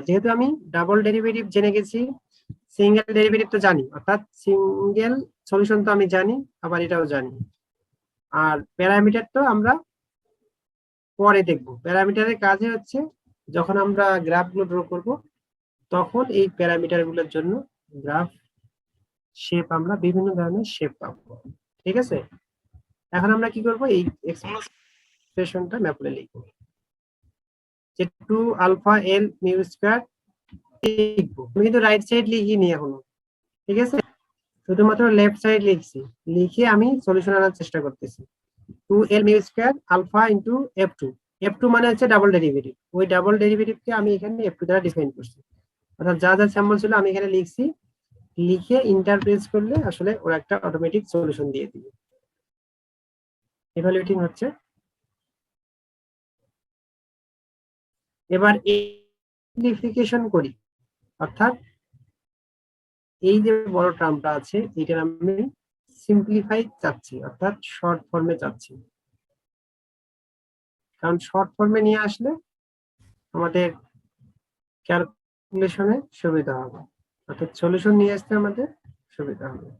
যেহেতু আমি double derivative জেনে গেছি, সিঙ্গেল ডেরিভেটিভ তো জানি, অর্থাৎ সিঙ্গেল সলিউশন তো আমি জানি, আবার এটাও জানি। আর প্যারামিটার তো আমরা পরে দেখব। প্যারামিটারের কাজে হচ্ছে যখন আমরা গ্রাফগুলো ড্র করব তখন এই প্যারামিটার গুলোর জন্য গ্রাফ শেপ আমরা বিভিন্ন ধরনের শেপ পাবো। ঠিক আছে, এখন আমরা কি করব, এই এক্সপ্রেশনটা ম্যাপলে লিখব যে 2α_L𝜇² লিখবো। আমি কিন্তু রাইট সাইড লিখিনি এখনো, ঠিক আছে, শুধুমাত্র লেফট সাইড লিখছি। লিখে আমি সলিউশন আনার চেষ্টা করতেছি। 2L𝜇² alpha into F2। F2 মানে হচ্ছে ডাবল ডেরিভেটিভ। ওই ডাবল ডেরিভেটিভকে আমি এখানে F2 দ্বারা ডিফাইন করছি, অর্থাৎ যা যা স্যাম্পল ছিল আমি এখানে লিখছি। লিখে ইন্টারপ্রেস করলে আসলে ওরা একটা অটোমেটিক সলিউশন দিয়ে দিবে। ইভালুয়েটিং হচ্ছে। এবার সিম্পলিফিকেশন করি, অর্থাৎ এই যে বড় টার্মটা আছে এটার আমি সিম্পলিফাই চাচ্ছি, অর্থাৎ শর্ট ফর্মে চাচ্ছি। কারণ শর্ট ফর্মে নিয়ে আসলে আমাদের ক্যালকুলেশনে সুবিধা হবে, অর্থাৎ সলিউশন নিয়ে আসতে আমাদের সুবিধা হবে।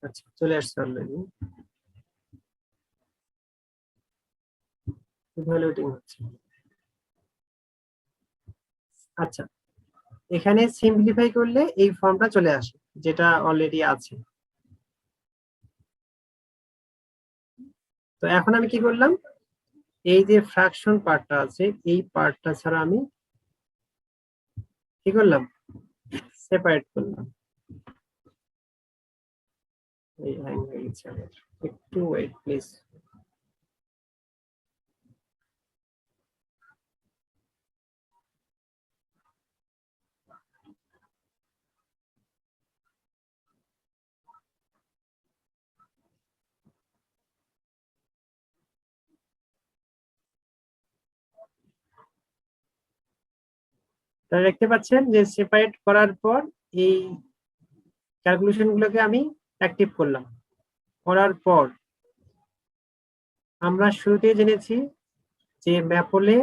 আচ্ছা, চলে আসছে অলরেডি। ইভালুয়েটিং হচ্ছে। আচ্ছা, এখানে সিম্পলিফাই করলে এই ফর্মটা চলে আসে যেটা অলরেডি আছে। তো এখন আমি কি করলাম, এই যে ফ্র্যাকশন পার্টটা আছে এই পার্টটা ছাড়া আমি কি করলাম, সেপারেট করলাম। এই হ্যাং হয়ে গেছে, একটু ওয়েট প্লিজ। তাহলে দেখতে পাচ্ছেন যে সেপারেট করার পর এই ক্যালকুলেশন গুলোকে আমি অ্যাক্টিভ করলাম। করার পর আমরা শুরুতে জেনেছি যে ম্যাপলে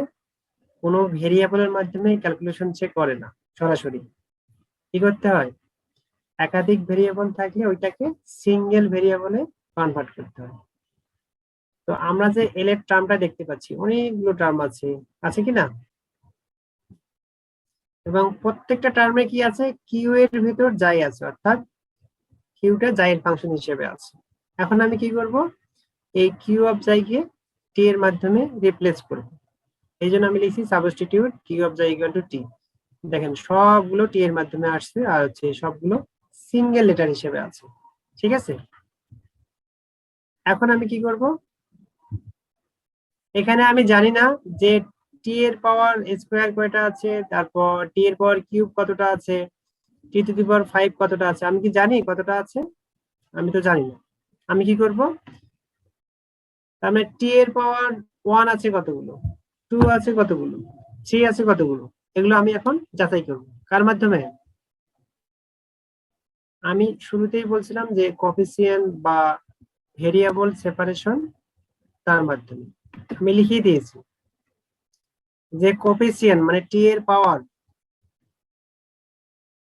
কোনো ভেরিয়েবলের মাধ্যমে ক্যালকুলেশন সে করে না, সরাসরি কি করতে হয়, একাধিক ভেরিয়েবল থাকলে ওইটাকে সিঙ্গেল ভেরিয়েবলে কনভার্ট করতে হয়। তো আমরা যে এল এর টার্মটা দেখতে পাচ্ছি, অনেকগুলো টার্ম আছে, আছে কি না, এবং প্রত্যেকটা টার্মে কি আছে, কিউ এর ভিতর যাই আছে, অর্থাৎ কিউটা যাইয়ের ফাংশন হিসেবে আছে। এখন আমি কি করব, এই কিউ অফ যাইকে টি এর মাধ্যমে রিপ্লেস করব। এই জন্য আমি লিখছি সাবস্টিটিউট কিউ অফ যাই ইকুয়াল টু টি। দেখেন সবগুলো টি এর মাধ্যমে আসছে, আর হচ্ছে সবগুলো সিঙ্গেল লেটার হিসেবে আছে। ঠিক আছে, এখন আমি কি করব, এখানে আমি জানি না যে টি এর পাওয়ার স্কোয়ার কয়টা আছে, তারপর টি এর পাওয়ার কিউব কতটা আছে, টি টু দি পাওয়ার 5 কতটা আছে, আমি কি জানি কতটা আছে, আমি তো জানি না। আমি কি করব, তার মানে টি এর পাওয়ার 1 আছে কতগুলো, 2 আছে কতগুলো, 3 আছে কতগুলো, এগুলো আমি এখন যাচাই করব। কার মাধ্যমে, আমি শুরুতেই বলছিলাম যে কোএফিসিয়েন্ট বা ভেরিয়েবল সেপারেশন, তার মাধ্যমে আমি লিখিয়ে দিয়েছি যে কোএফিসিয়েন্ট মানে টি এর পাওয়ার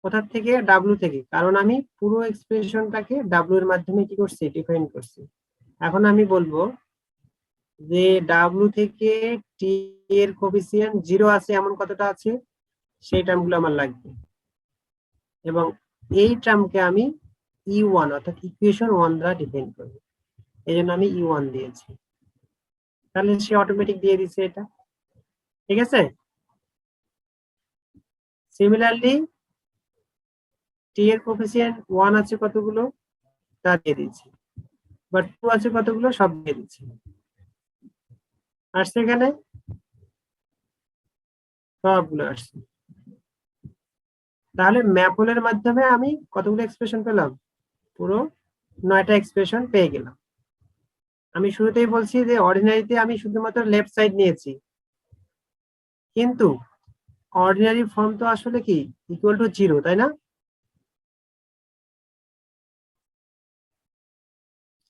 কোথা থেকে, ডাব্লিউ থেকে, কারণ আমি পুরো এক্সপ্রেশনটাকে ডাব্লিউ এর মাধ্যমে কি করছি, ডিফাইন করছি। এখন আমি বলবো যে ডাব্লিউ থেকে টি এর কোএফিসিয়েন্ট 0 আছে এমন কতটা আছে, সেই টার্মগুলো আমার লাগবে, এবং এই টার্মকে আমি E1 অর্থাৎ ইকুয়েশন 1 দ্বারা ডিফাইন করব। এই জন্য আমি E1 দিয়েছি। তাহলে সে অটোমেটিক দিয়ে দিচ্ছে এটা, ঠিক আছে। সিমিলারলি টি এর কোএফিসিয়েন্ট 1 আছে কতগুলো তা দিয়ে দিচ্ছি, বাট 2 আছে কতগুলো সব দিয়ে দিচ্ছি। আসছে এখানে সবগুলো আসছে। তাহলে ম্যাপলের মাধ্যমে আমি কতগুলো এক্সপ্রেশন পেলাম, পুরো 9টা এক্সপ্রেশন পেয়ে গেলাম। আমি শুরুতেই বলছি যে অর্ডিনারিতে আমি শুধুমাত্র লেফট সাইড নিয়েছি, কিন্তু অর্ডিনারি ফর্ম তো আসলে কি ইকুয়াল টু 0, তাই না?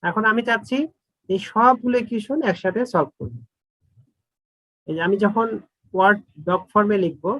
এখন আমি চাচ্ছি এই সবগুলো ইকুয়েশন একসাথে সলভ করব। এই যে আমি যখন ওয়ার্ড ডক ফর্মে লিখবো,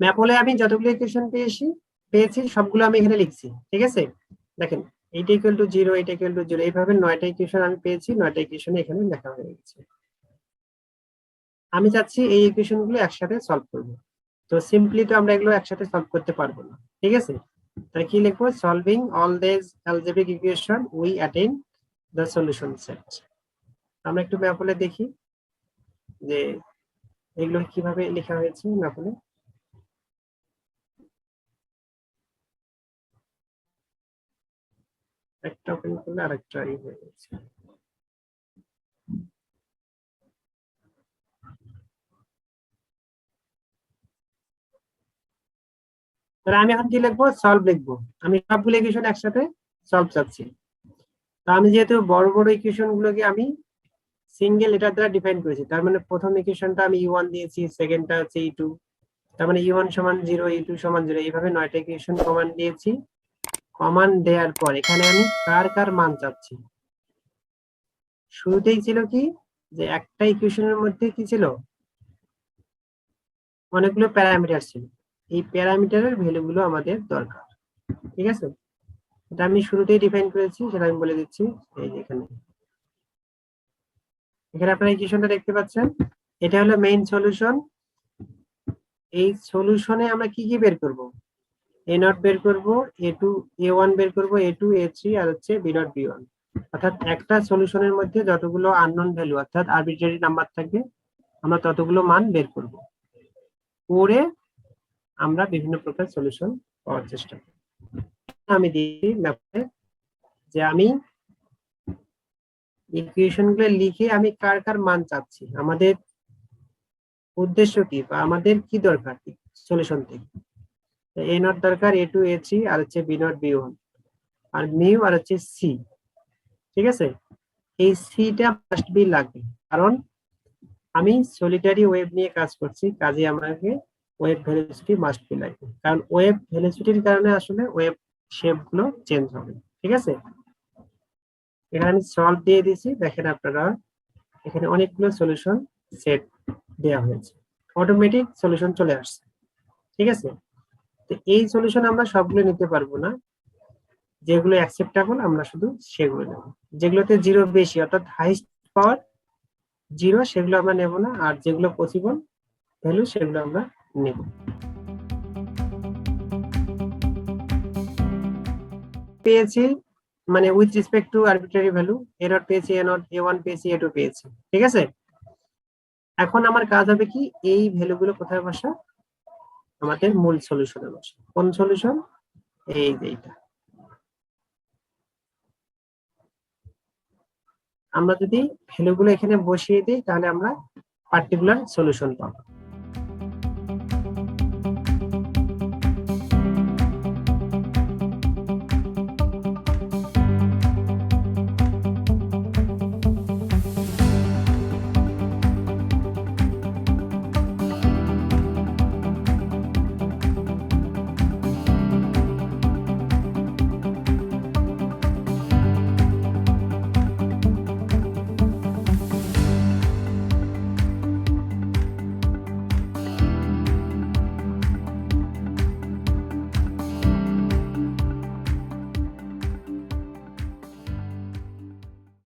ম্যাপলে আমি যতগুলো ইকুয়েশন পেয়েছি সবগুলো আমি এখানে লিখছি, ঠিক আছে। দেখেন এইটা ইকুয়াল টু 0, এটা ইকুয়াল টু 0, এইভাবে 9টা ইকুয়েশন আমি পেয়েছি, 9টা ইকুয়েশন এখানে লেখা হয়ে গেছে। আমি চাচ্ছি এই ইকুয়েশন গুলো একসাথে সলভ করব। তো সিম্পলি তো আমরা এগুলো একসাথে সলভ করতে পারবো না, ঠিক আছে। তাই কি লিখবো, solving all this algebraic equation we attain the solution set. আমরা একটু ম্যাপলে দেখি যে এগুলো কিভাবে লেখা হয়েছে ম্যাপলে। একটা ওপেন করলে আরেকটা হয়ে গেছে। তাহলে আমি এখন কি লিখবো, সলভ লিখবো। আমি সবগুলো ইকুয়েশন একসাথে সলভ চাচ্ছি। তো আমি যেহেতু বড় বড় ইকুয়েশন গুলোকে আমি সিঙ্গেল লেটার দ্বারা ডিফাইন করেছি, তার মানে প্রথম ইকুয়েশনটা আমি E1 দিয়েছি, সেকেন্ডটা হচ্ছে E2, তার মানে E1 সমান 0, E2 সমান 0, এইভাবে 9টা ইকুয়েশন কমান্ড দিয়েছি। কমান্ড দেওয়ার পর এখানে আমি কার কার মান চাচ্ছি। শুরুতেই ছিল কি যে একটা ইকুয়েশনের মধ্যে কি ছিল, অনেকগুলো প্যারামিটার ছিল। এই প্যারামিটারের ভ্যালুগুলো আমাদের দরকার, ঠিক আছে। এটা আমি শুরুতেই ডিফাইন করেছি, সেটা আমি বলে দিচ্ছি। এই যে এখানে আপনারা ইকুয়েশনটা দেখতে পাচ্ছেন, এটা হলো মেইন সলিউশন। এই সলিউশনে আমরা কি কি বের করব, A0 বের করব, A1 বের করব, A2 A3 আর হচ্ছে B0 B1। অর্থাৎ একটা সলিউশনের মধ্যে যতগুলো আননোন ভ্যালু অর্থাৎ আরবিট্রারি নাম্বার থাকবে, আমরা ততগুলো মান বের করব, করে আমরা বিভিন্ন প্রকার সলিউশন পাওয়ার চেষ্টা করব। আমি দিই ম্যাপে যে আমি ইকুয়েশন গুলো লিখে আমি কার কার মান চাচ্ছি, আমাদের উদ্দেশ্য কি বা আমাদের কি দরকার সলিউশন থেকে। A0 দরকার, A2 A3 আর হচ্ছে B0 B1 আর মিউ আর হচ্ছে সি, ঠিক আছে। এই সিটা মাস্ট বি লাগবে, কারণ আমি সলিটারি ওয়েভ নিয়ে কাজ করছি, কাজে আমাকে ওয়েভ ভেলোসিটি মাস্ট বি লাগবে, কারণ ওয়েভ ভেলোসিটির কারণে আসলে ওয়েভ শেপ গুলো চেঞ্জ হবে, ঠিক আছে। এখানে আমি সলভ দিয়ে দিয়েছি, দেখেন আপনারা এখানে অনেকগুলো সলিউশন সেট দেওয়া হয়েছে, অটোমেটিক সলিউশন চলে আসছে, ঠিক আছে। তো এই সলিউশন আমরা সবগুলো নিতে পারবো না, যেগুলো অ্যাকসেপ্টেবল আমরা শুধু সেগুলো নেব। যেগুলোতে 0 বেশি অর্থাৎ হাইস্ট পাওয়ার 0 সেগুলো আমরা নেব না, আর যেগুলো পসিবল ভ্যালু সেগুলো আমরা নেব। পেয়েছি মানে with respect to arbitrary value, A0 পেয়েছি, A0 A1 পেয়েছি, A2 পেয়েছি, ঠিক আছে। এখন আমার কাজ হবে কি, এই ভ্যালুগুলো কোথায় বসা, আমাদের মূল সলিউশনে বসে। কোন সলিউশন, এই যে এইটা। আমরা যদি ভ্যালুগুলো এখানে বসিয়ে দিই তাহলে আমরা পার্টিকুলার সলিউশন পাবো।